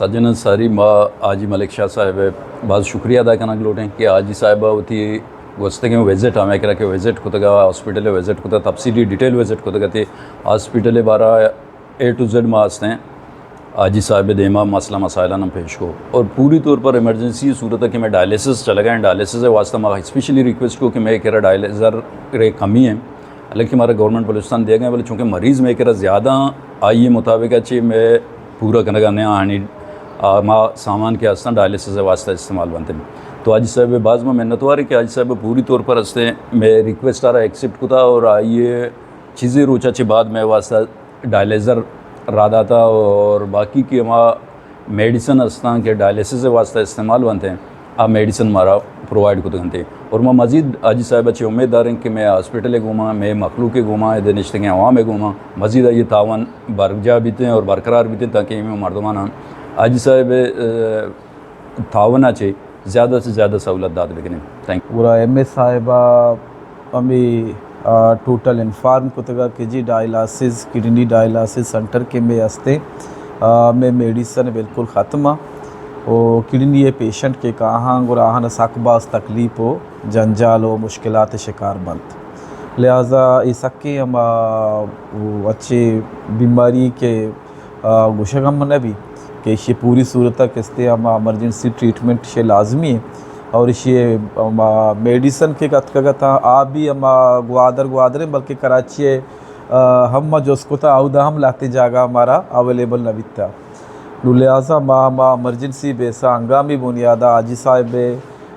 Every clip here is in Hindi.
सज्जन सारी माँ आजी मलिक शाह साहब बहुत शुक्रिया अदा करना लोटें कि आजी साहब होती वस्ते के विजिट हमें करा के विजिट खुद हॉस्पिटल विजिट खुद तफसीली डिटेल विजिट खुद गए हॉस्पिटल बारा A to Z मास्ते हैं आजी साहब देमा मसला मसाइला न पेश को और पूरी तौर पर इमरजेंसी सूरत है कि मैं डायलिसिस चला गया डायलिसिस है वास्ता मैं स्पेशली रिक्वेस्ट को कि मैं कह रहा डायलिसर रे कमी है हालांकि हमारा गवर्नमेंट बलूचिस्तान दिया गया बोले चूँकि मरीज़ में कह रहा ज़्यादा आई मुताबिक अच्छी मैं पूरा करने नया आनी माँ सामान के हस्ता डायलिसिस वास्ता इस्तेमाल बनते हैं तो आज साहब बाज़ में मेहनत हुआ रही कि आज साहब पूरी तौर पर हंसते मैं रिक्वेस्ट आ रहा एक्सेप्ट कुता और आइए चीज़ें रोचा चे बाद में वास्ता डायलिसर रादा था और बाकी की हमारा मेडिसन हस्ता के डायलिसिस वास्ता इस्तेमाल बनते हैं आप मेडिसन हमारा प्रोवाइड को करते और मैं मज़ीद आज साहब अच्छे उम्मीदवार हैं कि मैं हॉस्पिटल घूमा मैं मखलूक के घूमा इधर निश्ते के अवाम में घूमा मज़ीद ये तावन बरजा भी थे और बरकरार भी थे ताकि मैं मरदमाना आज साहब तावना चाहिए ज़्यादा से ज़्यादा सहूलत दाद लेकिन थैंक पूरा MS साहिबा हमें टोटल इन्फार्म कुतगा कि जी डायलिसिस किडनी डायलिसिस सेंटर के में हस्ते में मेडिसन बिल्कुल ख़त्म और किडनी ये पेशेंट के कहाँ और आहन सकबास तकलीफ़ हो जंजाल हो मुश्किलात शिकार बंद लिहाजा इस के हम अच्छे बीमारी के गुशगम न भी कि ये पूरी सूरत तक इसते हम एमरजेंसी ट्रीटमेंट ये लाजमी है और ये मेडिसन के कथा आप भी हम ग्वादर बल्कि कराची हम जोस्कुता आउदा हम लाते जागा हमारा अवेलेबल न बिता लिहाजा माँ एमरजेंसी बेसा हंगामी बुनियादा आजी साहिब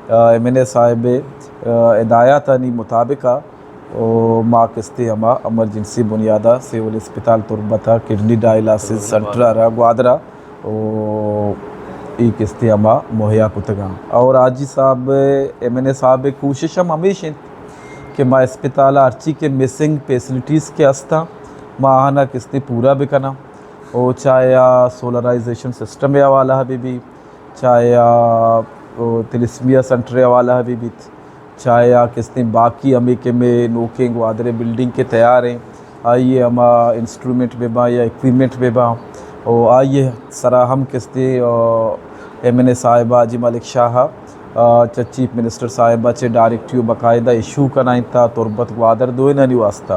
MNA साहिब हिदायत नहीं मुताबिका और माँ किस्ते हम एमरजेंसी बुनियादा सिविल अस्पताल तुरबता किडनी डायलिसिस सेंटर ग्वादरा और किस्ते हम मुहैया कुतगा और आजी साहब MNA साहब कोशिश हम हमेशा कि माँ अस्पताल अर्ची के मिसिंग फैसिलिटीज़ के हस्ता माँ आना किस्ते पूरा भी करना और चाहे सोलराइजेशन सिस्टम या वाला भी चाहे तिलिस्मिया सेंटर वाला भी चाहे किस्ते बाकी अमेरिके में नोके ग्वादरे बिल्डिंग के तैयार हैं आइए हम इंस्ट्रूमेंट बेबा या इक्विपमेंट बेबा और आइए सरा हम किस्ते MNA साहिबा जी मलिक शाह चीफ मिनिस्टर साहिबा चे डायरेक्टिव बाकायदा इशू कनाई था तुरबत ग्वादर दो ना वास्ता